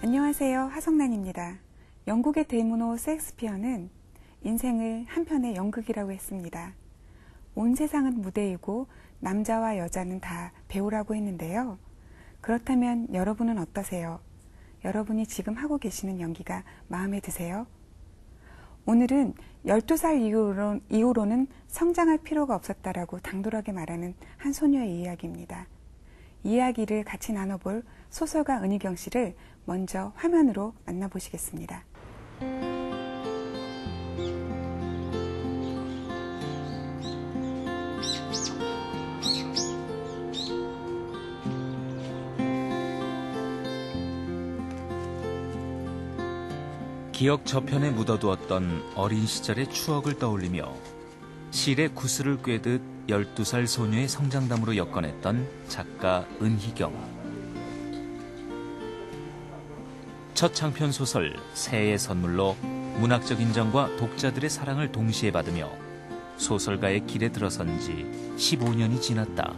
안녕하세요. 하성란입니다. 영국의 대문호 셰익스피어는 인생을 한편의 연극이라고 했습니다. 온 세상은 무대이고 남자와 여자는 다 배우라고 했는데요. 그렇다면 여러분은 어떠세요? 여러분이 지금 하고 계시는 연기가 마음에 드세요? 오늘은 12살 이후로는 성장할 필요가 없었다라고 당돌하게 말하는 한 소녀의 이야기입니다. 이야기를 같이 나눠볼 소설가 은희경 씨를 먼저 화면으로 만나보시겠습니다. 기억 저편에 묻어두었던 어린 시절의 추억을 떠올리며 실의 구슬을 꿰듯 12살 소녀의 성장담으로 엮어냈던 작가 은희경. 첫 장편 소설 새해의 선물로 문학적 인정과 독자들의 사랑을 동시에 받으며 소설가의 길에 들어선 지 15년이 지났다.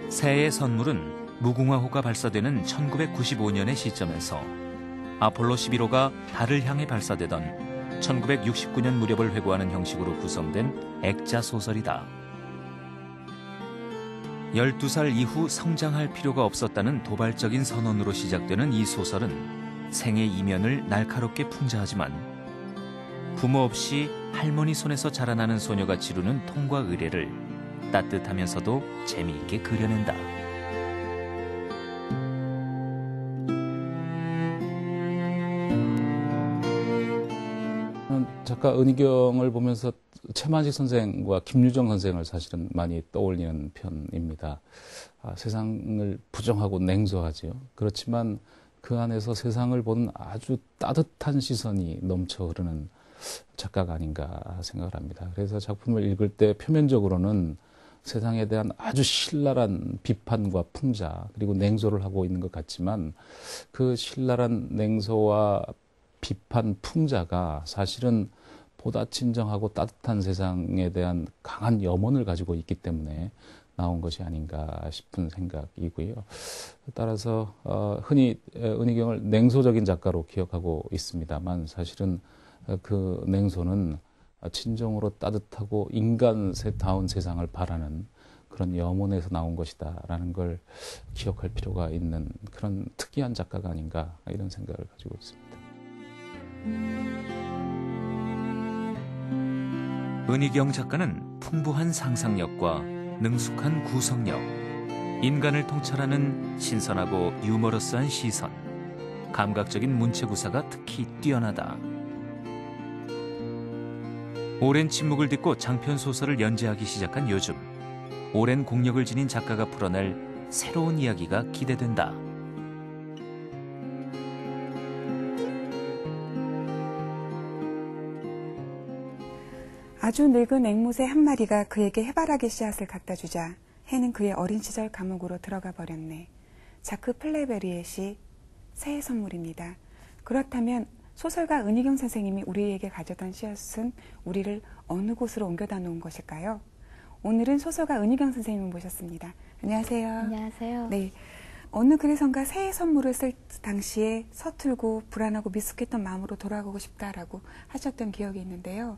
새해의 선물은 무궁화호가 발사되는 1995년의 시점에서 아폴로 11호가 달을 향해 발사되던 1969년 무렵을 회고하는 형식으로 구성된 액자 소설이다. 12살 이후 성장할 필요가 없었다는 도발적인 선언으로 시작되는 이 소설은 생의 이면을 날카롭게 풍자하지만 부모 없이 할머니 손에서 자라나는 소녀가 지루는 통과 의례를 따뜻하면서도 재미있게 그려낸다. 작가 은희경을 보면서 최만식 선생과 김유정 선생을 사실은 많이 떠올리는 편입니다. 세상을 부정하고 냉소하지요. 그렇지만 그 안에서 세상을 보는 아주 따뜻한 시선이 넘쳐 흐르는 작가가 아닌가 생각을 합니다. 그래서 작품을 읽을 때 표면적으로는 세상에 대한 아주 신랄한 비판과 풍자 그리고 냉소를 하고 있는 것 같지만 그 신랄한 냉소와 비판 풍자가 사실은 보다 진정하고 따뜻한 세상에 대한 강한 염원을 가지고 있기 때문에 나온 것이 아닌가 싶은 생각이고요. 따라서 흔히 은희경을 냉소적인 작가로 기억하고 있습니다만 사실은 그 냉소는 진정으로 따뜻하고 인간다운 세상을 바라는 그런 염원에서 나온 것이다라는 걸 기억할 필요가 있는 그런 특이한 작가가 아닌가 이런 생각을 가지고 있습니다. 은희경 작가는 풍부한 상상력과 능숙한 구성력, 인간을 통찰하는 신선하고 유머러스한 시선, 감각적인 문체 구사가 특히 뛰어나다. 오랜 침묵을 딛고 장편 소설을 연재하기 시작한 요즘, 오랜 공력을 지닌 작가가 풀어낼 새로운 이야기가 기대된다. 아주 늙은 앵무새 한 마리가 그에게 해바라기 씨앗을 갖다 주자 해는 그의 어린 시절 감옥으로 들어가 버렸네. 자크 플레베리의 시 새해 선물입니다. 그렇다면 소설가 은희경 선생님이 우리에게 가져던 씨앗은 우리를 어느 곳으로 옮겨다 놓은 것일까요? 오늘은 소설가 은희경 선생님을 모셨습니다. 안녕하세요. 안녕하세요. 네, 어느 글에선가 새해 선물을 쓸 당시에 서툴고 불안하고 미숙했던 마음으로 돌아가고 싶다라고 하셨던 기억이 있는데요.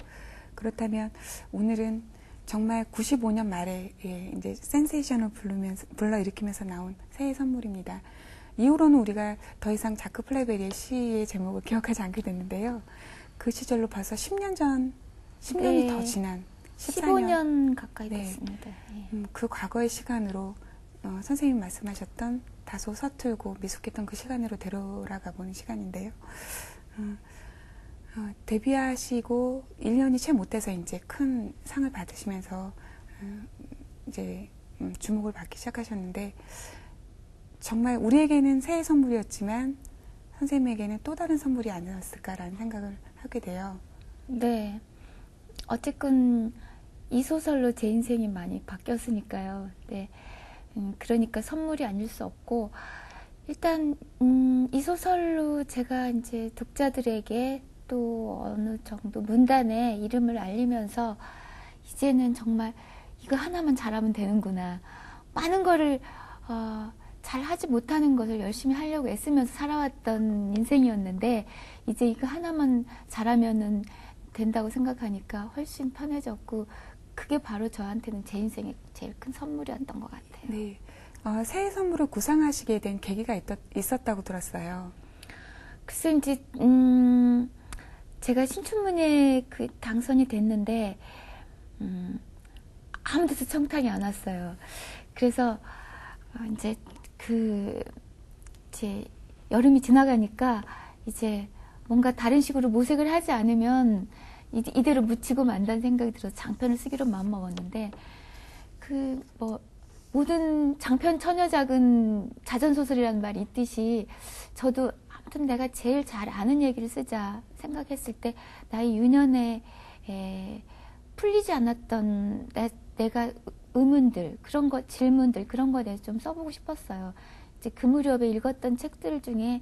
그렇다면 오늘은 정말 95년 말에 이제 센세이션을 불러일으키면서 나온 새해 선물입니다. 이후로는 우리가 더 이상 자크 플레베리의 시의 제목을 기억하지 않게 됐는데요. 그 시절로 봐서 10년이 네, 더 지난 15년 가까이 네. 됐습니다. 그 과거의 시간으로 선생님 말씀하셨던 다소 서툴고 미숙했던 그 시간으로 되돌아가 보는 시간인데요. 데뷔하시고 1년이 채 못 돼서 이제 큰 상을 받으시면서 이제 주목을 받기 시작하셨는데 정말 우리에게는 새해 선물이었지만 선생님에게는 또 다른 선물이 아니었을까라는 생각을 하게 돼요. 네. 어쨌든 이 소설로 제 인생이 많이 바뀌었으니까요. 네. 그러니까 선물이 아닐 수 없고 일단 이 소설로 제가 이제 독자들에게 또 어느 정도 문단에 이름을 알리면서 이제는 정말 이거 하나만 잘하면 되는구나. 많은 거를 잘 하지 못하는 것을 열심히 하려고 애쓰면서 살아왔던 인생이었는데 이제 이거 하나만 잘하면은 된다고 생각하니까 훨씬 편해졌고 그게 바로 저한테는 제 인생의 제일 큰 선물이었던 것 같아요. 네. 새해 선물을 구상하시게 된 계기가 있었다고 들었어요. 글쎄 이제 제가 신춘문예 그 당선이 됐는데 아무 데서 청탁이 안 왔어요. 그래서 이제 이제 여름이 지나가니까 이제 뭔가 다른 식으로 모색을 하지 않으면 이대로 묻히고 만다는 생각이 들어서 장편을 쓰기로 마음먹었는데 모든 장편 처녀작은 자전소설이라는 말이 있듯이 저도 아무튼 내가 제일 잘 아는 얘기를 쓰자 생각했을 때 나의 유년에 풀리지 않았던 내가 의문들, 그런 거, 질문들, 그런 거에 대해서 좀 써보고 싶었어요. 이제 그 무렵에 읽었던 책들 중에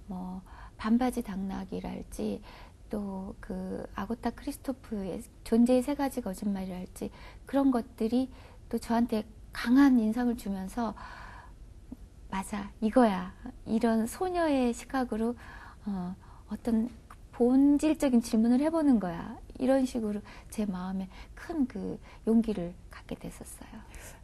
뭐, 반바지 당나귀랄지, 또 그 아고타 크리스토프의 존재의 세 가지 거짓말이랄지, 그런 것들이 또 저한테 강한 인상을 주면서, 맞아, 이거야. 이런 소녀의 시각으로, 어떤 본질적인 질문을 해보는 거야. 이런 식으로 제 마음에 큰 그 용기를 갖게 됐었어요.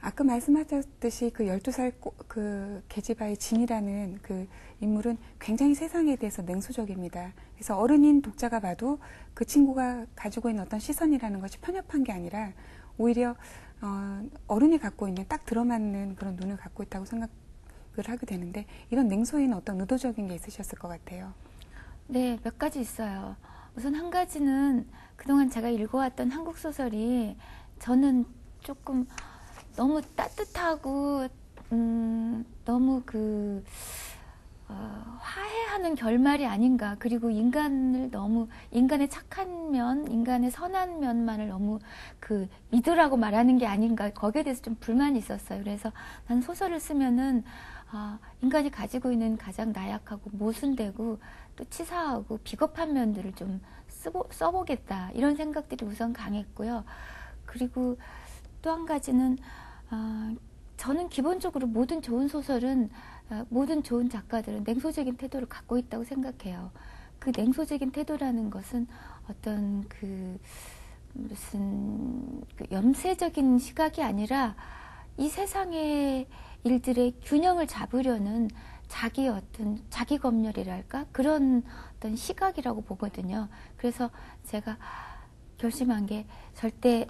아까 말씀하셨듯이 그 12살 그 계집아이 진이라는 그 인물은 굉장히 세상에 대해서 냉소적입니다. 그래서 어른인 독자가 봐도 그 친구가 가지고 있는 어떤 시선이라는 것이 편협한 게 아니라 오히려 어른이 갖고 있는 딱 들어맞는 그런 눈을 갖고 있다고 생각을 하게 되는데 이런 냉소에는 어떤 의도적인 게 있으셨을 것 같아요. 네, 몇 가지 있어요. 우선 한 가지는 그동안 제가 읽어왔던 한국 소설이 저는 조금 너무 따뜻하고 너무 화해하는 결말이 아닌가. 그리고 인간의 착한 면, 인간의 선한 면만을 너무 믿으라고 말하는 게 아닌가. 거기에 대해서 좀 불만이 있었어요. 그래서 난 소설을 쓰면은 인간이 가지고 있는 가장 나약하고 모순되고 또 치사하고 비겁한 면들을 좀 써보겠다. 이런 생각들이 우선 강했고요. 그리고 또 한 가지는 저는 기본적으로 모든 좋은 소설은 모든 좋은 작가들은 냉소적인 태도를 갖고 있다고 생각해요. 그 냉소적인 태도라는 것은 어떤 무슨 염세적인 시각이 아니라 이 세상의 일들의 균형을 잡으려는 자기 검열이랄까? 그런 어떤 시각이라고 보거든요. 그래서 제가 결심한 게 절대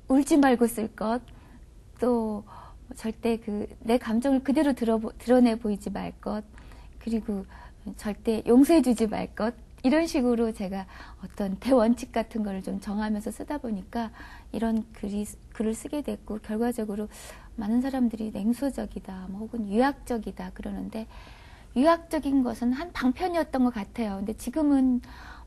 울지 말고 쓸 것, 또 절대 내 감정을 그대로 드러내 보이지 말 것, 그리고 절대 용서해주지 말 것, 이런 식으로 제가 어떤 대원칙 같은 거를 좀 정하면서 쓰다 보니까 이런 글을 쓰게 됐고, 결과적으로 많은 사람들이 냉소적이다, 혹은 유학적이다 그러는데, 유학적인 것은 한 방편이었던 것 같아요. 근데 지금은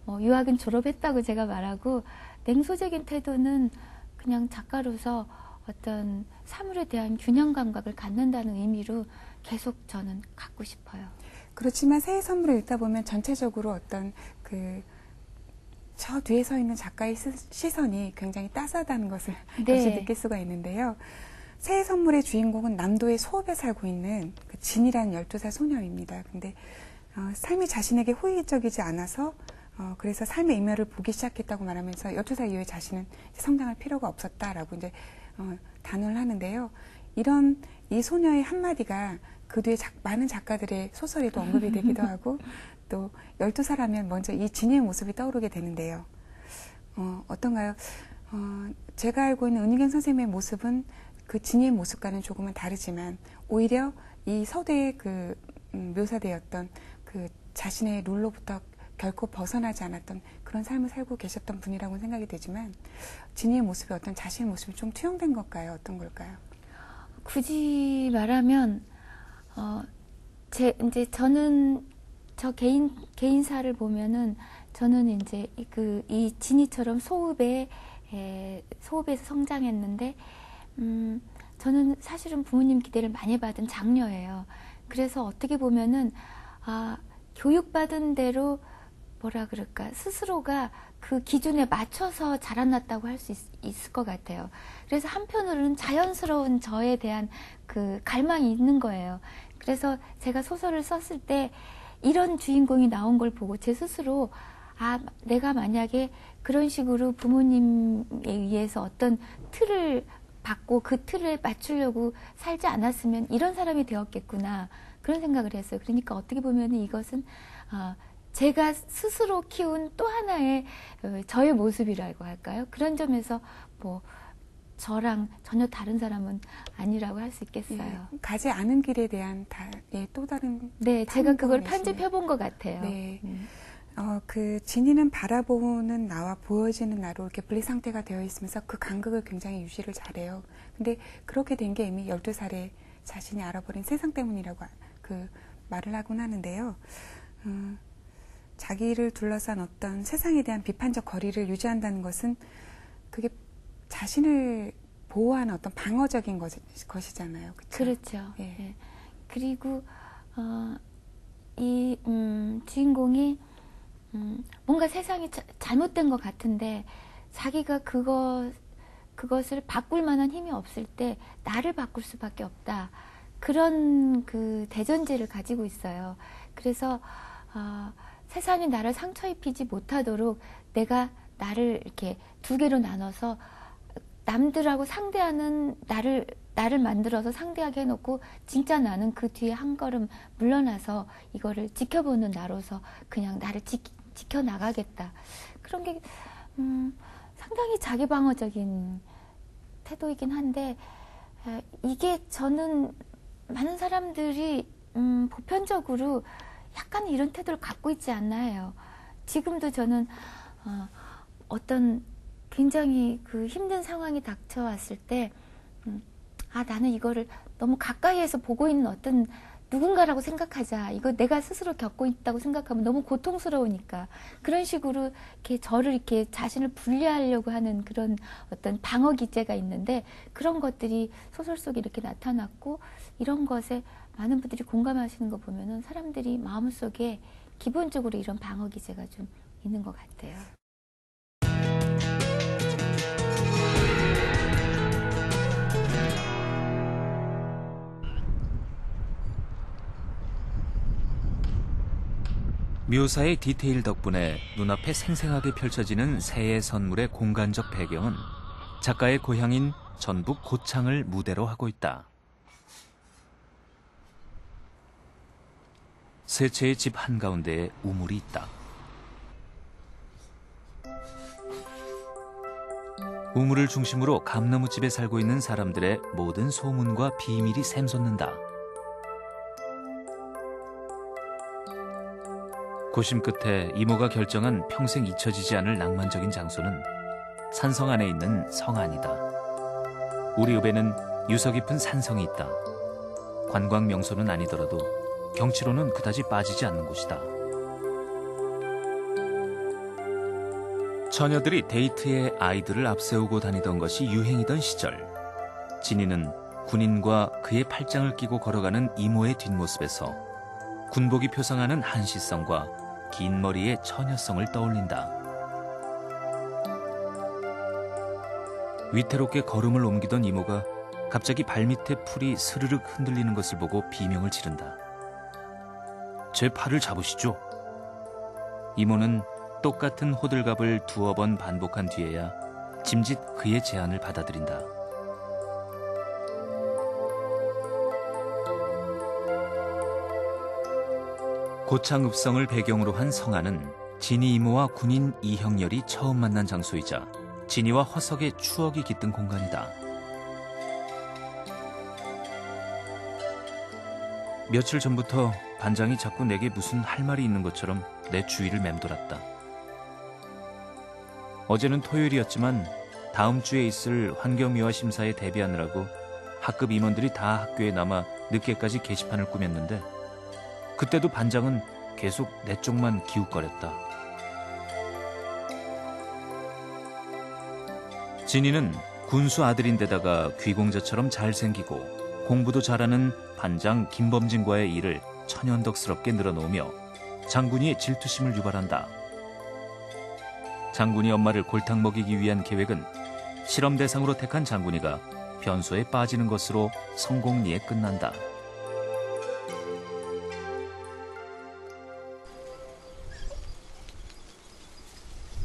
유학은 졸업했다고 제가 말하고, 냉소적인 태도는 그냥 작가로서 어떤 사물에 대한 균형 감각을 갖는다는 의미로 계속 저는 갖고 싶어요. 그렇지만 새해 선물을 읽다 보면 전체적으로 어떤 저 뒤에 서 있는 작가의 시선이 굉장히 따스하다는 것을 네. 역시 느낄 수가 있는데요. 새해 선물의 주인공은 남도의 소읍에 살고 있는 그 진이라는 12살 소녀입니다. 근데 삶이 자신에게 호의적이지 않아서 그래서 삶의 이면을 보기 시작했다고 말하면서 12살 이후에 자신은 성장할 필요가 없었다라고 이제 단언을 하는데요. 이 소녀의 한마디가 그 뒤에 많은 작가들의 소설에도 언급이 되기도 하고 또 12살 하면 먼저 이 진이의 모습이 떠오르게 되는데요. 어떤가요? 제가 알고 있는 은희경 선생님의 모습은 그 진이의 모습과는 조금은 다르지만 오히려 이 서대에 묘사되었던 그 자신의 룰로부터 결코 벗어나지 않았던 그런 삶을 살고 계셨던 분이라고 생각이 되지만 진이의 모습이 어떤 자신의 모습이 좀 투영된 걸까요? 어떤 걸까요? 굳이 말하면 이제 저는 저 개인사를 보면은 저는 이제 이 진이처럼 소읍에서 성장했는데 저는 사실은 부모님 기대를 많이 받은 장녀예요. 그래서 어떻게 보면은 교육받은 대로 뭐라 그럴까, 스스로가 그 기준에 맞춰서 자라났다고 할 수 있을 것 같아요. 그래서 한편으로는 자연스러운 저에 대한 그 갈망이 있는 거예요. 그래서 제가 소설을 썼을 때 이런 주인공이 나온 걸 보고 제 스스로 내가 만약에 그런 식으로 부모님에 의해서 어떤 틀을 받고 그 틀에 맞추려고 살지 않았으면 이런 사람이 되었겠구나, 그런 생각을 했어요. 그러니까 어떻게 보면 이것은 제가 스스로 키운 또 하나의 저의 모습이라고 할까요? 그런 점에서 뭐 저랑 전혀 다른 사람은 아니라고 할 수 있겠어요. 예, 가지 않은 길에 대한 또 다른. 네, 제가 그걸 내시네요. 편집해 본 것 같아요. 네. 진이는 바라보는 나와 보여지는 나로 이렇게 분리 상태가 되어 있으면서 그 간극을 굉장히 유지를 잘해요. 근데 그렇게 된 게 이미 12살에 자신이 알아버린 세상 때문이라고 말을 하곤 하는데요. 자기를 둘러싼 어떤 세상에 대한 비판적 거리를 유지한다는 것은 그게 자신을 보호하는 어떤 방어적인 것이잖아요. 그쵸? 그렇죠. 예. 예. 그리고 이 주인공이 뭔가 세상이 잘못된 것 같은데 자기가 그것을 바꿀 만한 힘이 없을 때 나를 바꿀 수밖에 없다, 그런 그 대전제를 가지고 있어요. 그래서 세상이 나를 상처 입히지 못하도록 내가 나를 이렇게 두 개로 나눠서 남들하고 상대하는 나를 만들어서 상대하게 해놓고 진짜 나는 그 뒤에 한 걸음 물러나서 이거를 지켜보는 나로서 그냥 나를 지켜나가겠다. 그런 게 상당히 자기방어적인 태도이긴 한데, 이게 저는 많은 사람들이 보편적으로 약간 이런 태도를 갖고 있지 않나 해요. 지금도 저는 어떤 굉장히 그 힘든 상황이 닥쳐왔을 때 나는 이거를 너무 가까이에서 보고 있는 어떤 누군가라고 생각하자. 이거 내가 스스로 겪고 있다고 생각하면 너무 고통스러우니까. 그런 식으로 이렇게 저를 이렇게 자신을 분리하려고 하는 그런 어떤 방어 기제가 있는데, 그런 것들이 소설 속에 이렇게 나타났고, 이런 것에 많은 분들이 공감하시는 거 보면은 사람들이 마음속에 기본적으로 이런 방어 기제가 좀 있는 것 같아요. 묘사의 디테일 덕분에 눈앞에 생생하게 펼쳐지는 새해 선물의 공간적 배경은 작가의 고향인 전북 고창을 무대로 하고 있다. 세 채의 집 한가운데에 우물이 있다. 우물을 중심으로 감나무집에 살고 있는 사람들의 모든 소문과 비밀이 샘솟는다. 고심 끝에 이모가 결정한 평생 잊혀지지 않을 낭만적인 장소는 산성 안에 있는 성안이다. 우리 읍에는 유서 깊은 산성이 있다. 관광 명소는 아니더라도 경치로는 그다지 빠지지 않는 곳이다. 처녀들이 데이트에 아이들을 앞세우고 다니던 것이 유행이던 시절, 진이는 군인과 그의 팔짱을 끼고 걸어가는 이모의 뒷모습에서 군복이 표상하는 한시성과 긴 머리의 처녀성을 떠올린다. 위태롭게 걸음을 옮기던 이모가 갑자기 발밑에 풀이 스르륵 흔들리는 것을 보고 비명을 지른다. 제 팔을 잡으시죠. 이모는 똑같은 호들갑을 두어 번 반복한 뒤에야 짐짓 그의 제안을 받아들인다. 고창 읍성을 배경으로 한 성안은 진이 이모와 군인 이형렬이 처음 만난 장소이자 진이와 화석의 추억이 깃든 공간이다. 며칠 전부터 반장이 자꾸 내게 무슨 할 말이 있는 것처럼 내 주위를 맴돌았다. 어제는 토요일이었지만 다음 주에 있을 환경미화 심사에 대비하느라고 학급 임원들이 다 학교에 남아 늦게까지 게시판을 꾸몄는데, 그때도 반장은 계속 내 쪽만 기웃거렸다. 진이는 군수 아들인데다가 귀공자처럼 잘생기고 공부도 잘하는 반장 김범진과의 일을 천연덕스럽게 늘어놓으며 장군이의 질투심을 유발한다. 장군이 엄마를 골탕 먹이기 위한 계획은 실험 대상으로 택한 장군이가 변소에 빠지는 것으로 성공리에 끝난다.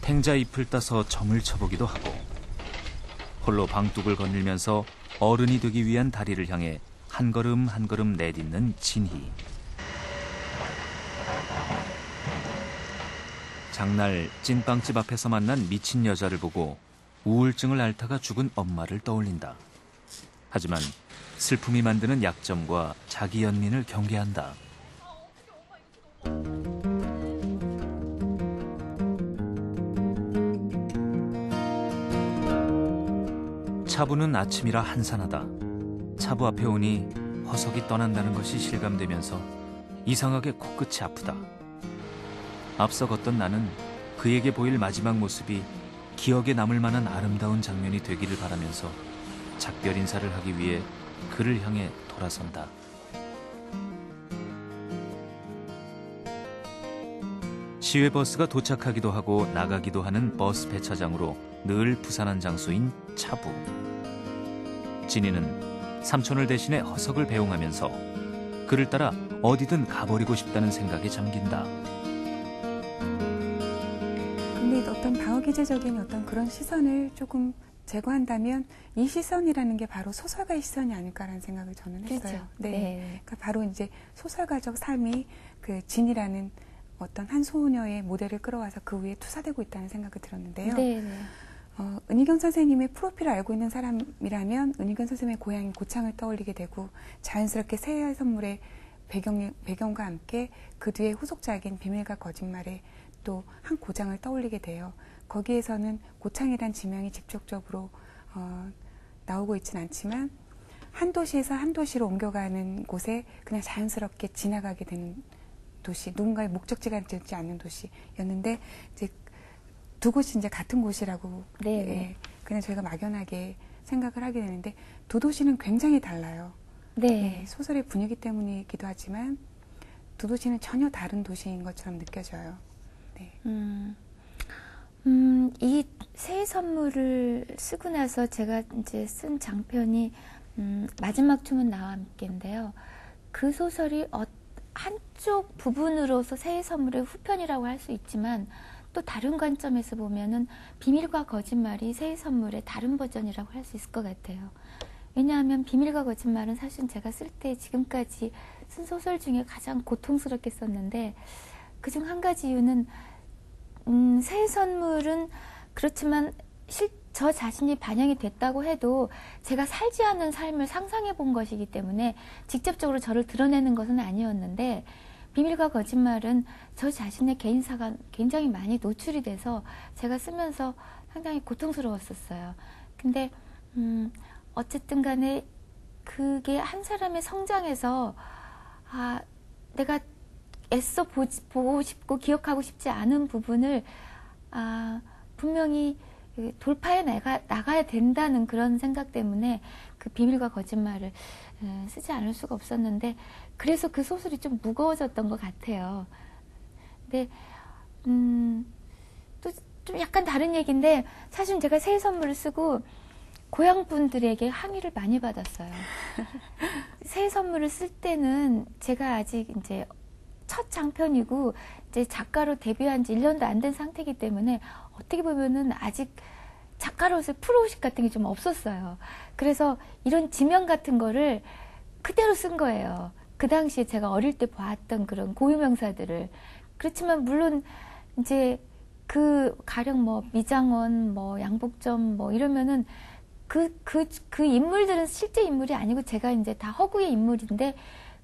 탱자 잎을 따서 점을 쳐보기도 하고 홀로 방뚝을 거닐면서 어른이 되기 위한 다리를 향해 한 걸음 한 걸음 내딛는 진희. 장날 찐빵집 앞에서 만난 미친 여자를 보고 우울증을 앓다가 죽은 엄마를 떠올린다. 하지만 슬픔이 만드는 약점과 자기 연민을 경계한다. 차부는 아침이라 한산하다. 차부 앞에 오니 허석이 떠난다는 것이 실감되면서 이상하게 코끝이 아프다. 앞서 걷던 나는 그에게 보일 마지막 모습이 기억에 남을 만한 아름다운 장면이 되기를 바라면서 작별 인사를 하기 위해 그를 향해 돌아선다. 시외버스가 도착하기도 하고 나가기도 하는 버스 배차장으로 늘 부산한 장소인 차부. 진이는 삼촌을 대신해 허석을 배웅하면서 그를 따라 어디든 가버리고 싶다는 생각에 잠긴다. 근데 어떤 방어기제적인 어떤 그런 시선을 조금 제거한다면 이 시선이라는 게 바로 소설가의 시선이 아닐까라는 생각을 저는 했어요. 그렇죠. 네. 네. 그러니까 바로 이제 소설가적 삶이 그 진이라는 어떤 한 소녀의 모델을 끌어와서 그 위에 투사되고 있다는 생각이 들었는데요. 네, 네. 은희경 선생님의 프로필을 알고 있는 사람이라면 은희경 선생님의 고향인 고창을 떠올리게 되고 자연스럽게 새해 선물의 배경과 함께 그 뒤에 후속작인 비밀과 거짓말에 또 한 고장을 떠올리게 돼요. 거기에서는 고창이란 지명이 직접적으로 나오고 있진 않지만 한 도시에서 한 도시로 옮겨가는 곳에 그냥 자연스럽게 지나가게 되는 도시, 누군가의 목적지가 되지 않는 도시였는데 이제 두 곳이 이제 같은 곳이라고 예, 그냥 저희가 막연하게 생각을 하게 되는데 두 도시는 굉장히 달라요. 네. 예, 소설의 분위기 때문이기도 하지만 두 도시는 전혀 다른 도시인 것처럼 느껴져요. 네. 이 새해 선물을 쓰고 나서 제가 이제 쓴 장편이 마지막 춤은 나와 함께인데요. 그 소설이 한쪽 부분으로서 새해 선물의 후편이라고 할 수 있지만 또 다른 관점에서 보면은 비밀과 거짓말이 새해 선물의 다른 버전이라고 할 수 있을 것 같아요. 왜냐하면 비밀과 거짓말은 사실 제가 쓸 때 지금까지 쓴 소설 중에 가장 고통스럽게 썼는데 그중 한 가지 이유는 새해 선물은 그렇지만 저 자신이 반영이 됐다고 해도 제가 살지 않은 삶을 상상해 본 것이기 때문에 직접적으로 저를 드러내는 것은 아니었는데 비밀과 거짓말은 저 자신의 개인사가 굉장히 많이 노출이 돼서 제가 쓰면서 상당히 고통스러웠었어요. 근데 어쨌든 간에 그게 한 사람의 성장에서 내가 애써 보고 싶고 기억하고 싶지 않은 부분을 분명히 돌파해 나가야 된다는 그런 생각 때문에 그 비밀과 거짓말을 쓰지 않을 수가 없었는데 그래서 그 소설이 좀 무거워졌던 것 같아요. 근데 또 좀 약간 다른 얘기인데 사실 제가 새해 선물을 쓰고 고향 분들에게 항의를 많이 받았어요. 새해 선물을 쓸 때는 제가 아직 이제 첫 장편이고 이제 작가로 데뷔한 지 1년도 안 된 상태이기 때문에 어떻게 보면은 아직 작가로서의 프로의식 같은 게 좀 없었어요. 그래서 이런 지명 같은 거를 그대로 쓴 거예요. 그 당시에 제가 어릴 때 봤던 그런 고유명사들을. 그렇지만 물론 이제 그 가령 뭐 미장원, 뭐 양복점 뭐 이러면은 그 인물들은 실제 인물이 아니고 제가 이제 다 허구의 인물인데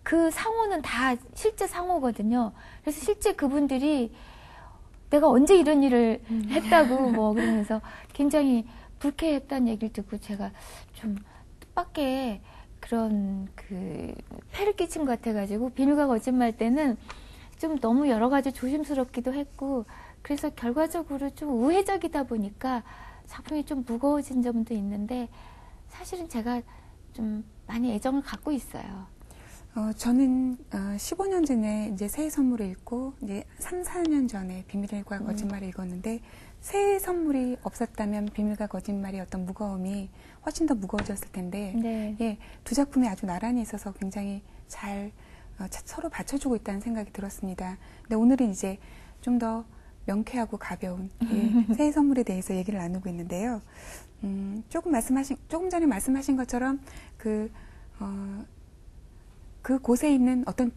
그 상호는 다 실제 상호거든요. 그래서 실제 그분들이 내가 언제 이런 일을 했다고 뭐 그러면서 굉장히 불쾌했다는 얘기를 듣고 제가 좀 뜻밖의 그런 그 폐를 끼친 것 같아가지고 비밀과 거짓말 때는 좀 너무 여러 가지 조심스럽기도 했고 그래서 결과적으로 좀 우회적이다 보니까 작품이 좀 무거워진 점도 있는데 사실은 제가 좀 많이 애정을 갖고 있어요. 저는 15년 전에 이제 새해 선물을 읽고 이제 3, 4년 전에 비밀과 거짓말을 읽었는데 새해 선물이 없었다면 비밀과 거짓말의 어떤 무거움이 훨씬 더 무거워졌을 텐데 네. 예, 두 작품이 아주 나란히 있어서 굉장히 잘 서로 받쳐주고 있다는 생각이 들었습니다. 근데 오늘은 이제 좀 더 명쾌하고 가벼운 예, 새해 선물에 대해서 얘기를 나누고 있는데요. 조금 전에 말씀하신 것처럼 그 곳에 있는 어떤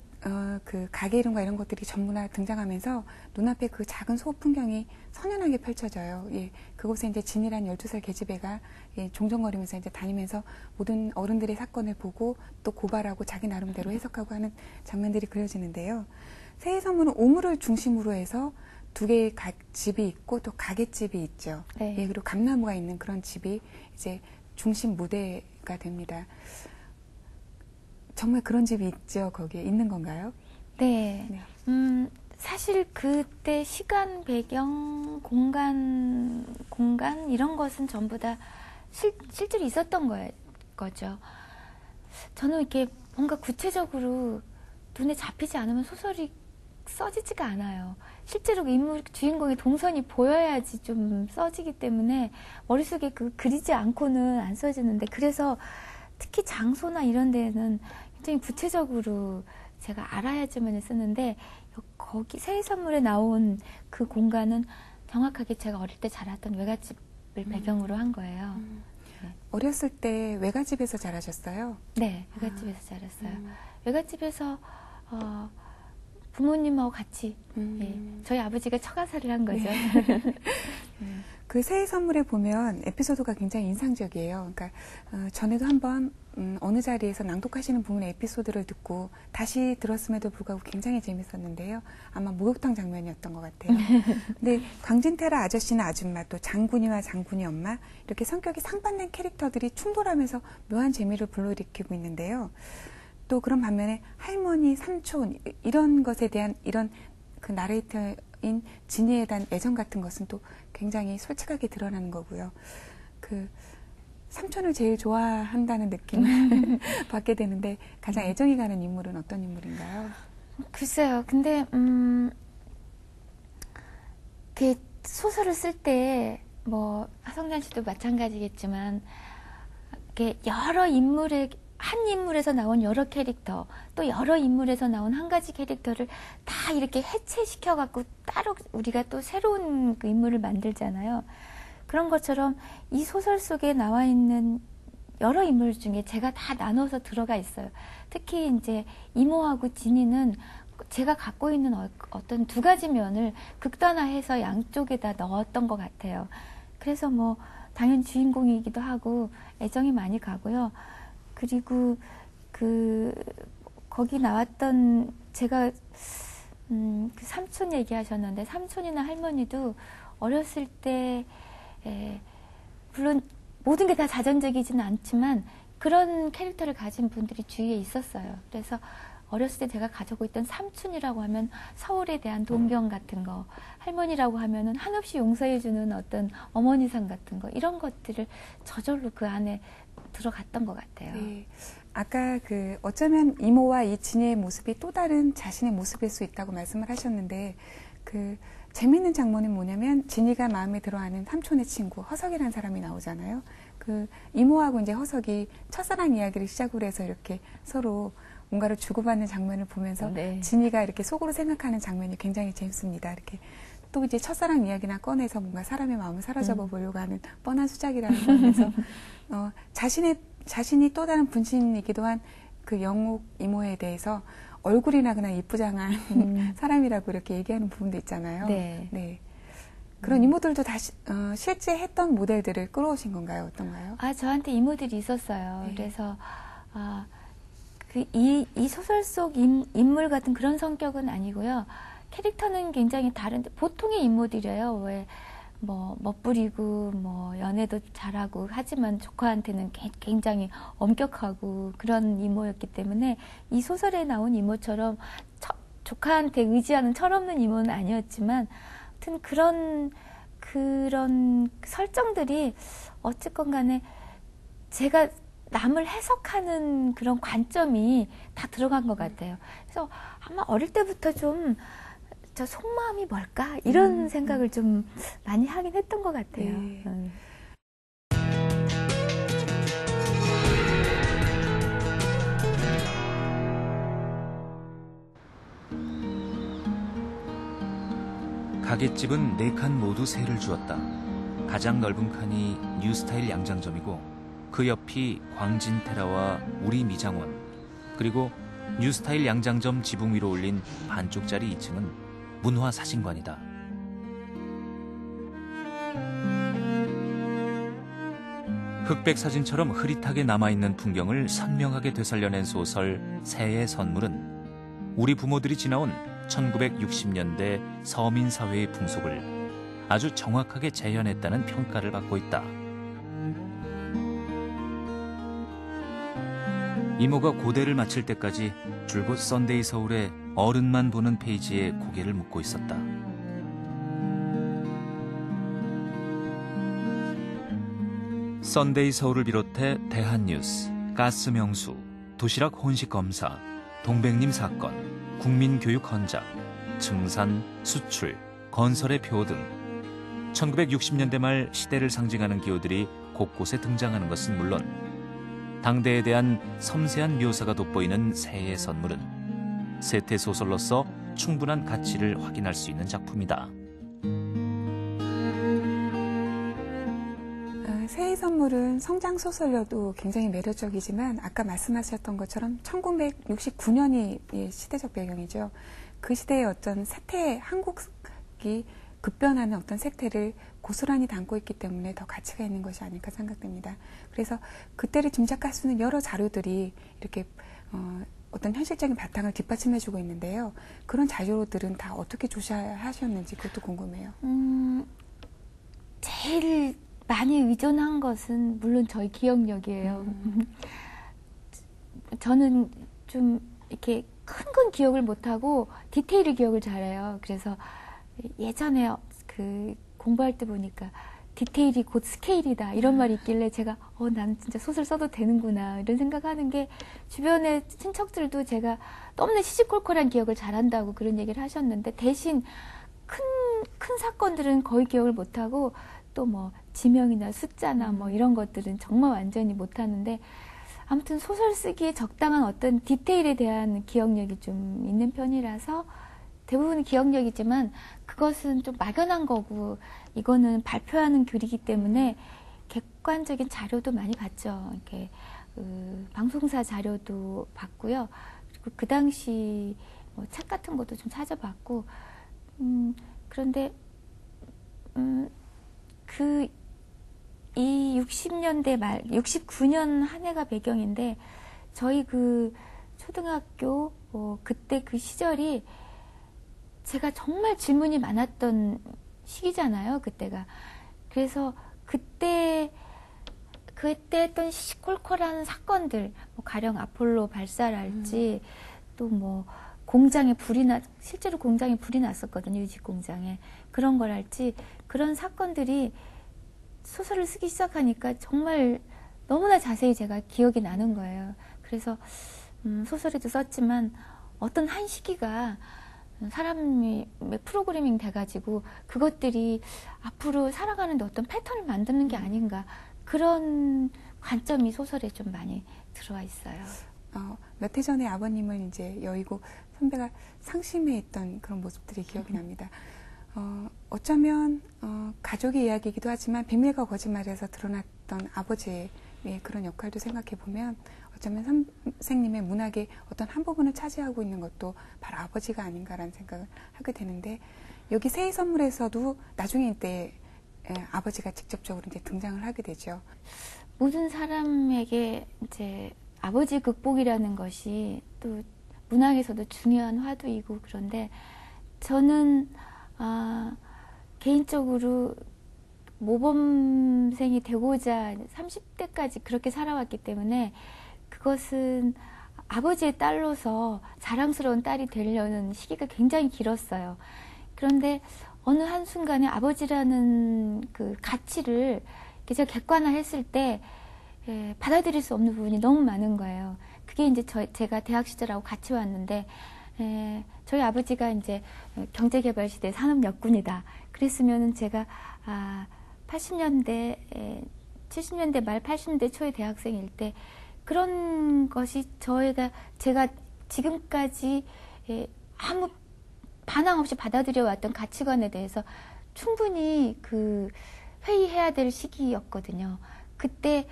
그 가게 이름과 이런 것들이 전부 다 등장하면서 눈앞에 그 작은 소호 풍경이 선연하게 펼쳐져요. 예, 그곳에 이제 진이란 12살 계집애가 예, 종종거리면서 이제 다니면서 모든 어른들의 사건을 보고 또 고발하고 자기 나름대로 해석하고 하는 장면들이 그려지는데요. 새해 선물은 오물을 중심으로 해서 두 개의 집이 있고 또 가게집이 있죠. 네. 예, 그리고 감나무가 있는 그런 집이 이제 중심 무대가 됩니다. 정말 그런 집이 있죠. 거기에 있는 건가요? 네. 네. 사실 그때 시간, 배경, 공간 이런 것은 전부 다 실제로 있었던 거죠. 저는 이렇게 뭔가 구체적으로 눈에 잡히지 않으면 소설이 써지지가 않아요. 실제로 주인공의 동선이 보여야지 좀 써지기 때문에 머릿속에 그리지 않고는 안 써지는데, 그래서 특히 장소나 이런 데는 굉장히 구체적으로 제가 알아야지만 쓰는데, 거기 새해 선물에 나온 그 공간은 정확하게 제가 어릴 때 자랐던 외갓집을 배경으로 한 거예요. 네. 어렸을 때 외갓집에서 자라셨어요? 네, 외갓집에서 자랐어요. 외갓집에서 부모님하고 같이 예, 저희 아버지가 처가살이를 한 거죠. 네. 그 새해 선물에 보면 에피소드가 굉장히 인상적이에요. 그러니까 전에도 한번 어느 자리에서 낭독하시는 부분의 에피소드를 듣고 다시 들었음에도 불구하고 굉장히 재밌었는데요. 아마 목욕탕 장면이었던 것 같아요. 근데 광진테라 아저씨나 아줌마, 또 장군이와 장군이 엄마, 이렇게 성격이 상반된 캐릭터들이 충돌하면서 묘한 재미를 불러일으키고 있는데요. 또 그런 반면에 할머니, 삼촌 이런 것에 대한 이런 그 나레이터인 진이에 대한 애정 같은 것은 또 굉장히 솔직하게 드러나는 거고요. 그 삼촌을 제일 좋아한다는 느낌을 받게 되는데 가장 애정이 가는 인물은 어떤 인물인가요? 글쎄요. 근데 그 소설을 쓸 때 뭐 하성단 씨도 마찬가지겠지만 이렇게 여러 인물의 한 인물에서 나온 여러 캐릭터, 또 여러 인물에서 나온 한 가지 캐릭터를 다 이렇게 해체시켜갖고 따로 우리가 또 새로운 그 인물을 만들잖아요. 그런 것처럼 이 소설 속에 나와 있는 여러 인물 중에 제가 다 나눠서 들어가 있어요. 특히 이제 이모하고 진이는 제가 갖고 있는 어떤 두 가지 면을 극단화해서 양쪽에다 넣었던 것 같아요. 그래서 뭐 당연히 주인공이기도 하고 애정이 많이 가고요. 그리고 거기 나왔던 제가 그 삼촌 얘기하셨는데, 삼촌이나 할머니도 어렸을 때 물론 모든 게 다 자전적이지는 않지만 그런 캐릭터를 가진 분들이 주위에 있었어요. 그래서 어렸을 때 제가 가지고 있던 삼촌이라고 하면 서울에 대한 동경 같은 거, 할머니라고 하면은 한없이 용서해주는 어떤 어머니상 같은 거, 이런 것들을 저절로 그 안에 들어갔던 것 같아요. 네. 아까 어쩌면 이모와 이 진이의 모습이 또 다른 자신의 모습일 수 있다고 말씀을 하셨는데, 재미있는 장면은 뭐냐면 진이가 마음에 들어하는 삼촌의 친구 허석이라는 사람이 나오잖아요. 이모하고 이제 허석이 첫사랑 이야기를 시작으로 해서 이렇게 서로 뭔가를 주고받는 장면을 보면서 네. 진이가 이렇게 속으로 생각하는 장면이 굉장히 재밌습니다. 이렇게 또 이제 첫사랑 이야기나 꺼내서 뭔가 사람의 마음을 사로잡아 보려고 하는 뻔한 수작이라는 거면서 자신이 또 다른 분신이기도 한 그 영옥 이모에 대해서 얼굴이나 그냥 이쁘장한 사람이라고 이렇게 얘기하는 부분도 있잖아요. 네. 네. 그런 이모들도 다시 실제 했던 모델들을 끌어오신 건가요? 어떤가요? 저한테 이모들이 있었어요. 네. 그래서 이 소설 속 인물 같은 그런 성격은 아니고요. 캐릭터는 굉장히 다른데 보통의 인물들이에요. 왜 멋부리고 연애도 잘하고 하지만 조카한테는 굉장히 엄격하고 그런 이모였기 때문에 이 소설에 나온 이모처럼 조카한테 의지하는 철없는 이모는 아니었지만, 하여튼 그런 설정들이 어쨌건 간에 제가 남을 해석하는 그런 관점이 다 들어간 것 같아요. 그래서 아마 어릴 때부터 좀 저 속마음이 뭘까 이런 생각을 좀 많이 하긴 했던 것 같아요. 네. 가게집은 4칸 모두 세를 주었다. 가장 넓은 칸이 뉴스타일 양장점이고 그 옆이 광진테라와 우리 미장원, 그리고 뉴스타일 양장점 지붕 위로 올린 반쪽짜리 2층은 문화사진관이다. 흑백 사진처럼 흐릿하게 남아있는 풍경을 선명하게 되살려낸 소설 새의 선물은 우리 부모들이 지나온 1960년대 서민사회의 풍속을 아주 정확하게 재현했다는 평가를 받고 있다. 이모가 고대를 마칠 때까지 줄곧 썬데이 서울의 어른만 보는 페이지에 고개를 묻고 있었다. 썬데이 서울을 비롯해 대한뉴스, 가스명수, 도시락 혼식 검사, 동백님 사건, 국민교육 헌작, 증산, 수출, 건설의 표 등 1960년대 말 시대를 상징하는 기호들이 곳곳에 등장하는 것은 물론 당대에 대한 섬세한 묘사가 돋보이는 새의 선물은 세태소설로서 충분한 가치를 확인할 수 있는 작품이다. 새의 선물은 성장소설로도 굉장히 매력적이지만 아까 말씀하셨던 것처럼 1969년이 시대적 배경이죠. 그 시대의 어떤 세태, 한국이 급변하는 어떤 세태를 고스란히 담고 있기 때문에 더 가치가 있는 것이 아닐까 생각됩니다. 그래서 그때를 짐작할 수 있는 여러 자료들이 이렇게 어떤 현실적인 바탕을 뒷받침해주고 있는데요. 그런 자료들은 다 어떻게 조사하셨는지 그것도 궁금해요. 제일 많이 의존한 것은 물론 저희 기억력이에요. 저는 좀 이렇게 큰 건 기억을 못하고 디테일을 기억을 잘해요. 그래서 예전에 그 공부할 때 보니까 디테일이 곧 스케일이다 이런 말이 있길래 제가 나는 진짜 소설 써도 되는구나 이런 생각하는 게 주변의 친척들도 제가 너무나 시시콜콜한 기억을 잘한다고 그런 얘기를 하셨는데 대신 큰 사건들은 거의 기억을 못하고 또 뭐 지명이나 숫자나 뭐 이런 것들은 정말 완전히 못하는데 아무튼 소설 쓰기에 적당한 어떤 디테일에 대한 기억력이 좀 있는 편이라서 대부분 기억력이지만 그것은 좀 막연한 거고 이거는 발표하는 글이기 때문에 객관적인 자료도 많이 봤죠. 이렇게 방송사 자료도 봤고요. 그리고 그 당시 뭐 책 같은 것도 좀 찾아봤고 그런데 이 60년대 말 69년 한 해가 배경인데 저희 그 초등학교 그때 그 시절이 제가 정말 질문이 많았던 시기잖아요, 그때가. 그래서 그때 했던 시시콜콜한 사건들, 뭐 가령 아폴로 발사랄지, 또 뭐 공장에 실제로 공장에 불이 났었거든요, 유직 공장에. 그런 거랄지, 그런 사건들이 소설을 쓰기 시작하니까 정말 너무나 자세히 제가 기억이 나는 거예요. 그래서 소설에도 썼지만 어떤 한 시기가 사람이 프로그래밍 돼가지고 그것들이 앞으로 살아가는데 어떤 패턴을 만드는 게 아닌가 그런 관점이 소설에 좀 많이 들어와 있어요. 몇 해 전에 아버님을 이제 여의고 선배가 상심해했던 그런 모습들이 기억이 납니다. 어쩌면 가족의 이야기이기도 하지만 비밀과 거짓말에서 드러났던 아버지의 그런 역할도 생각해 보면 어쩌면 선생님의 문학의 어떤 한 부분을 차지하고 있는 것도 바로 아버지가 아닌가라는 생각을 하게 되는데 여기 새의 선물에서도 나중에 이때 아버지가 직접적으로 이제 등장을 하게 되죠. 모든 사람에게 이제 아버지 극복이라는 것이 또 문학에서도 중요한 화두이고 그런데 저는 개인적으로 모범생이 되고자 30대까지 그렇게 살아왔기 때문에 그것은 아버지의 딸로서 자랑스러운 딸이 되려는 시기가 굉장히 길었어요. 그런데 어느 한순간에 아버지라는 그 가치를 제가 객관화했을 때 받아들일 수 없는 부분이 너무 많은 거예요. 그게 이제 제가 대학 시절하고 같이 왔는데 저희 아버지가 이제 경제개발 시대 산업역군이다. 그랬으면은 제가 80년대, 70년대 말 80년대 초의 대학생일 때 그런 것이 제가 지금까지 아무 반항 없이 받아들여 왔던 가치관에 대해서 충분히 회의해야 될 시기였거든요. 그때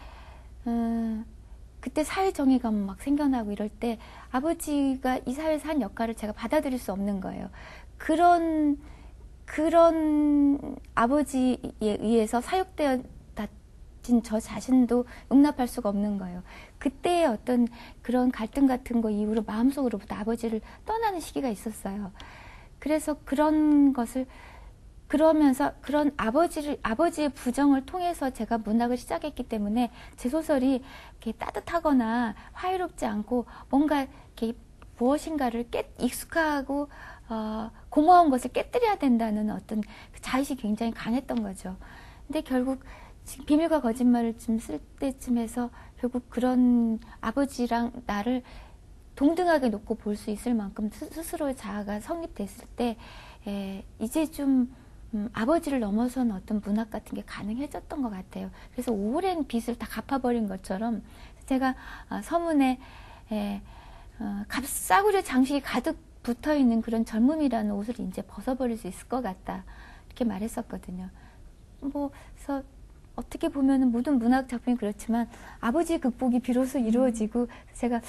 사회 정의감 막 생겨나고 이럴 때 아버지가 이 사회에서 한 역할을 제가 받아들일 수 없는 거예요. 그런 아버지에 의해서 사육되어 다진 저 자신도 용납할 수가 없는 거예요. 그때의 어떤 그런 갈등 같은 거 이후로 마음속으로부터 아버지를 떠나는 시기가 있었어요. 그래서 그런 것을 그러면서 그런 아버지의 부정을 통해서 제가 문학을 시작했기 때문에 제 소설이 이렇게 따뜻하거나 화이롭지 않고 뭔가 이렇게 무엇인가를 익숙하고 고마운 것을 깨뜨려야 된다는 어떤 자의식이 굉장히 강했던 거죠. 근데 결국 비밀과 거짓말을 좀 쓸 때쯤에서 결국 그런 아버지랑 나를 동등하게 놓고 볼 수 있을 만큼 스스로의 자아가 성립됐을 때 이제 좀 아버지를 넘어선 어떤 문학 같은 게 가능해졌던 것 같아요. 그래서 오랜 빚을 다 갚아버린 것처럼 제가 서문에 싸구려 장식이 가득 붙어있는 그런 젊음이라는 옷을 이제 벗어버릴 수 있을 것 같다 이렇게 말했었거든요. 그래서 어떻게 보면은 모든 문학 작품이 그렇지만 아버지의 극복이 비로소 이루어지고 제가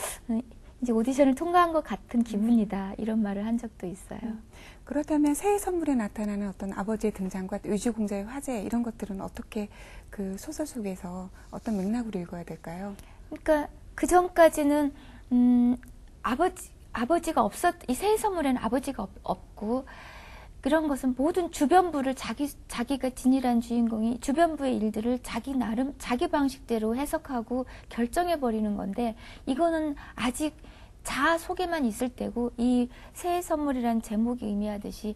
이제 오디션을 통과한 것 같은 기분이다 이런 말을 한 적도 있어요. 그렇다면 새해 선물에 나타나는 어떤 아버지의 등장과 의주공자의 화제 이런 것들은 어떻게 그 소설 속에서 어떤 맥락으로 읽어야 될까요? 그러니까 그 전까지는 아버지가 이 새해 선물에는 아버지가 없고 그런 것은 모든 주변부를 자기가 진이란 주인공이 주변부의 일들을 자기 나름 자기 방식대로 해석하고 결정해 버리는 건데 이거는 아직 자아 속에만 있을 때고 이 새해 선물이라는 제목이 의미하듯이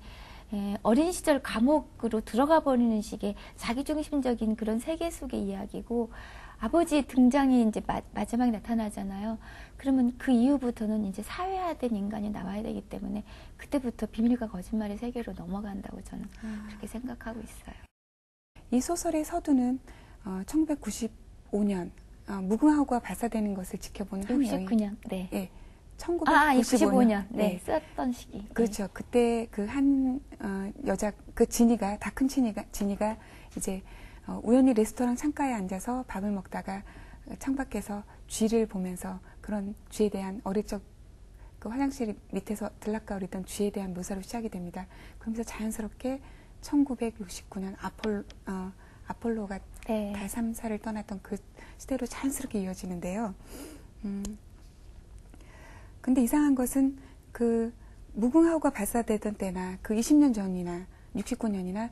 어린 시절 감옥으로 들어가 버리는 식의 자기중심적인 그런 세계 속의 이야기고 아버지의 등장이 이제 마지막에 나타나잖아요. 그러면 그 이후부터는 이제 사회화된 인간이 나와야 되기 때문에 그때부터 비밀과 거짓말의 세계로 넘어간다고 저는 그렇게 생각하고 있어요. 이 소설의 서두는 1995년 무궁화호가 발사되는 것을 지켜보는 한 여인. 69년. 네. 예. 1995년. 네. 썼던 시기. 그렇죠. 네. 그때 그 한 여자 진이가 다 큰 진이가 이제 우연히 레스토랑 창가에 앉아서 밥을 먹다가 창밖에서 쥐를 보면서 그런 쥐에 대한 어릴 적 그 화장실 밑에서 들락거리던 쥐에 대한 묘사로 시작이 됩니다. 그러면서 자연스럽게 1969년 아폴로가 네. 달 3사를 떠났던 그 시대로 자연스럽게 이어지는데요. 근데 이상한 것은 그 무궁화호가 발사되던 때나 그 20년 전이나 69년이나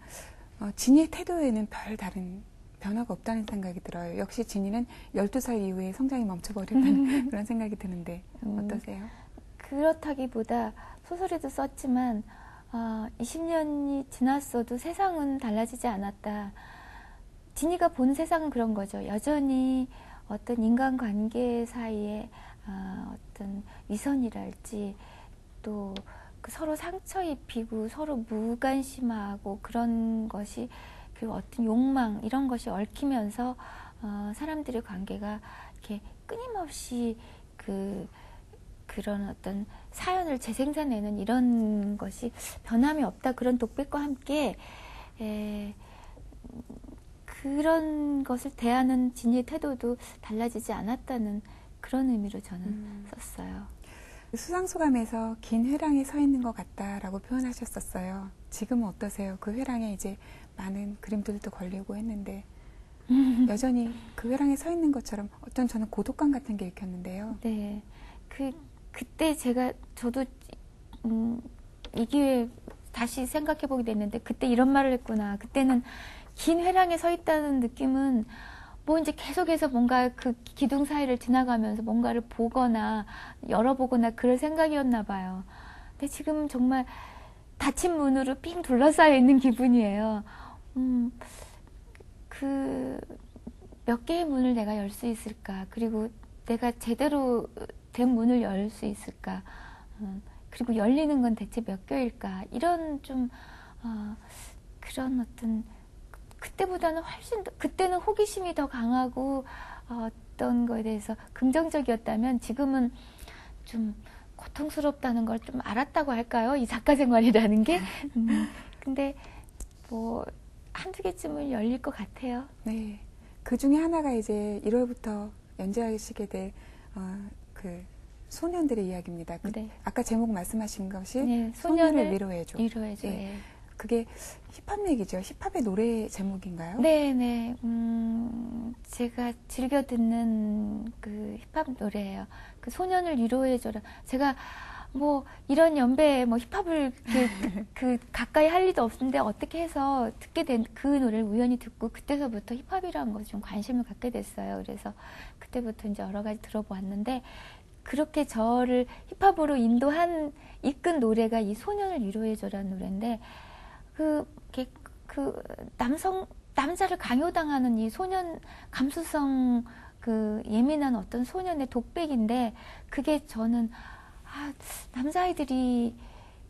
진이의 태도에는 별 다른 변화가 없다는 생각이 들어요. 역시 진이는 12살 이후에 성장이 멈춰버렸다는 그런 생각이 드는데 어떠세요? 그렇다기보다 소설에도 썼지만 20년이 지났어도 세상은 달라지지 않았다. 진이가 본 세상은 그런 거죠. 여전히 어떤 인간관계 사이에 어떤 위선이랄지 또 서로 상처 입히고 서로 무관심하고 그런 것이 그 어떤 욕망 이런 것이 얽히면서 사람들의 관계가 이렇게 끊임없이 그런 어떤 사연을 재생산해내는 이런 것이 변함이 없다. 그런 독백과 함께 그런 것을 대하는 진이의 태도도 달라지지 않았다는 그런 의미로 저는 썼어요. 수상소감에서 긴 회랑에 서 있는 것 같다라고 표현하셨었어요. 지금은 어떠세요? 그 회랑에 이제 많은 그림들도 걸리고 했는데 여전히 그 회랑에 서 있는 것처럼 어떤 저는 고독감 같은 게 읽혔는데요. 네, 그때 저도 이 기회에 다시 생각해보게 됐는데 그때 이런 말을 했구나. 그때는 긴 회랑에 서 있다는 느낌은 뭐 이제 계속해서 뭔가 그 기둥 사이를 지나가면서 뭔가를 보거나 열어보거나 그럴 생각이었나 봐요. 근데 지금 정말 닫힌 문으로 삥 둘러싸여 있는 기분이에요. 몇 개의 문을 내가 열 수 있을까? 그리고 내가 제대로 된 문을 열 수 있을까? 그리고 열리는 건 대체 몇 개일까? 이런 좀 그런 어떤 그때보다는 훨씬 더, 그때는 호기심이 더 강하고 어떤 거에 대해서 긍정적이었다면 지금은 좀 고통스럽다는 걸 좀 알았다고 할까요? 이 작가 생활이라는 게. 근데 뭐 한두 개쯤은 열릴 것 같아요. 네. 그 중에 하나가 이제 1월부터 연재하시게 될 그 소년들의 이야기입니다. 네. 아까 제목 말씀하신 것이 네, 소년을 위로해줘. 위로해줘. 네. 예. 그게 힙합 얘기죠. 힙합의 노래 제목인가요? 네. 제가 즐겨 듣는 그 힙합 노래예요. 그 소년을 위로해줘라. 제가 뭐 이런 연배에 뭐 힙합을 그 가까이 할 리도 없는데 어떻게 해서 듣게 된 그 노래를 우연히 듣고 그때서부터 힙합이라는 것에 좀 관심을 갖게 됐어요. 그래서 그때부터 이제 여러 가지 들어보았는데 그렇게 저를 힙합으로 이끈 노래가 이 소년을 위로해줘라는 노래인데 남자를 강요당하는 이 소년 감수성 그 예민한 어떤 소년의 독백인데 그게 저는 남자아이들이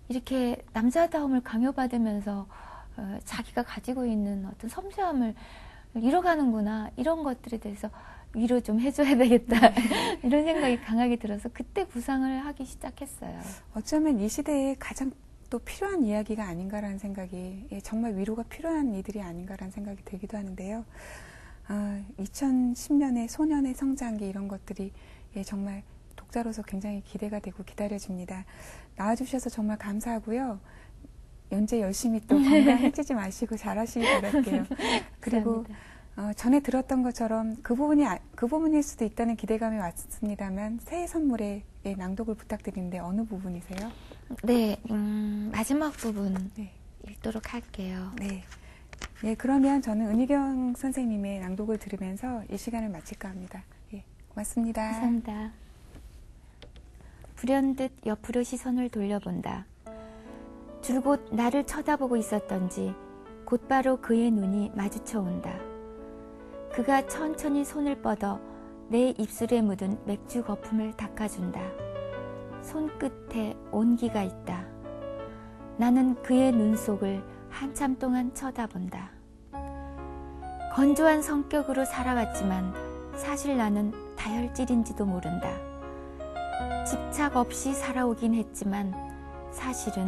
이렇게 남자다움을 강요받으면서 자기가 가지고 있는 어떤 섬세함을 잃어가는구나 이런 것들에 대해서 위로 좀 해줘야 되겠다 이런 생각이 강하게 들어서 그때 구상을 하기 시작했어요. 어쩌면 이 시대에 가장 또 필요한 이야기가 아닌가라는 생각이 정말 위로가 필요한 이들이 아닌가라는 생각이 들기도 하는데요. 2010년의 소년의 성장기 이런 것들이 정말 독자로서 굉장히 기대가 되고 기다려집니다. 나와주셔서 정말 감사하고요. 연재 열심히 또 건강해지지 마시고 잘하시기 바랄게요. 그리고 전에 들었던 것처럼 그 부분일 수도 있다는 기대감이 왔습니다만 새해 선물에 낭독을 부탁드리는데 어느 부분이세요? 네, 마지막 부분 네. 읽도록 할게요. 네. 네, 그러면 저는 은희경 선생님의 낭독을 들으면서 이 시간을 마칠까 합니다. 예, 고맙습니다. 감사합니다. 불현듯 옆으로 시선을 돌려본다. 줄곧 나를 쳐다보고 있었던지 곧바로 그의 눈이 마주쳐 온다. 그가 천천히 손을 뻗어 내 입술에 묻은 맥주 거품을 닦아준다. 손끝에 온기가 있다. 나는 그의 눈 속을 한참 동안 쳐다본다. 건조한 성격으로 살아왔지만 사실 나는 다혈질인지도 모른다. 집착 없이 살아오긴 했지만 사실은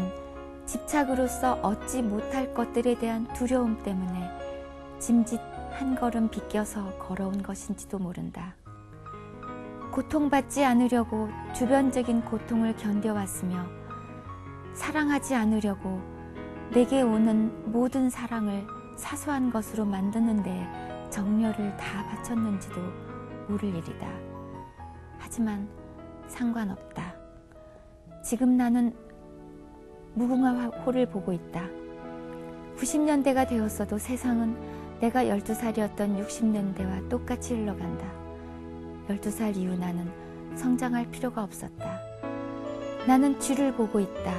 집착으로서 얻지 못할 것들에 대한 두려움 때문에 짐짓 한 걸음 비껴서 걸어온 것인지도 모른다. 고통받지 않으려고 주변적인 고통을 견뎌왔으며 사랑하지 않으려고 내게 오는 모든 사랑을 사소한 것으로 만드는 데 정열을 다 바쳤는지도 모를 일이다. 하지만 상관없다. 지금 나는 무궁화호를 보고 있다. 90년대가 되었어도 세상은 내가 12살이었던 60년대와 똑같이 흘러간다. 12살 이후 나는 성장할 필요가 없었다. 나는 쥐를 보고 있다.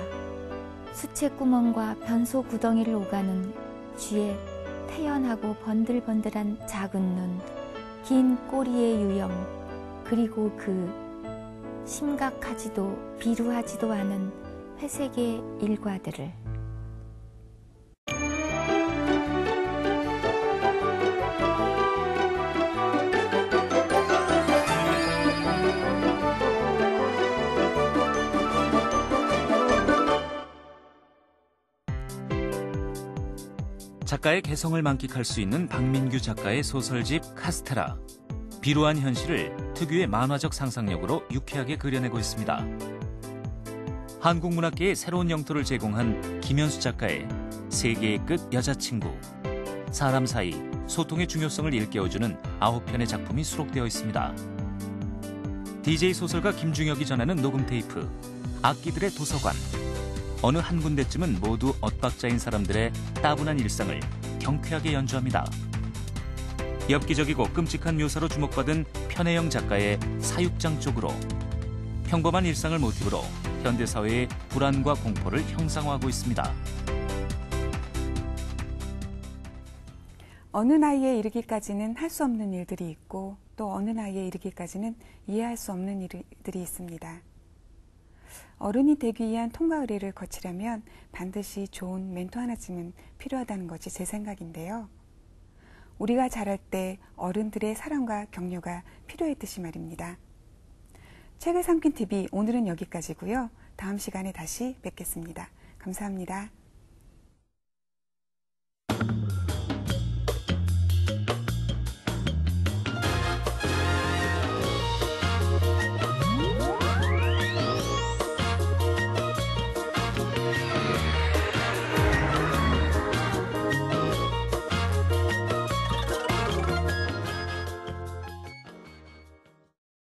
수채구멍과 변소 구덩이를 오가는 쥐의 태연하고 번들번들한 작은 눈, 긴 꼬리의 유형, 그리고 그 심각하지도 비루하지도 않은 회색의 일과들을. 작가의 개성을 만끽할 수 있는 박민규 작가의 소설집 카스테라. 비루한 현실을 특유의 만화적 상상력으로 유쾌하게 그려내고 있습니다. 한국 문학계에 새로운 영토를 제공한 김현수 작가의 세계의 끝 여자친구. 사람 사이 소통의 중요성을 일깨워주는 9편의 작품이 수록되어 있습니다. DJ 소설가 김중혁이 전하는 녹음 테이프, 악기들의 도서관. 어느 한 군데쯤은 모두 엇박자인 사람들의 따분한 일상을 경쾌하게 연주합니다. 엽기적이고 끔찍한 묘사로 주목받은 편혜영 작가의 사육장 쪽으로 평범한 일상을 모티브로 현대사회의 불안과 공포를 형상화하고 있습니다. 어느 나이에 이르기까지는 할 수 없는 일들이 있고 또 어느 나이에 이르기까지는 이해할 수 없는 일들이 있습니다. 어른이 되기 위한 통과 의례를 거치려면 반드시 좋은 멘토 하나쯤은 필요하다는 것이 제 생각인데요. 우리가 자랄 때 어른들의 사랑과 격려가 필요했듯이 말입니다. 책을 삼킨 TV 오늘은 여기까지고요. 다음 시간에 다시 뵙겠습니다. 감사합니다.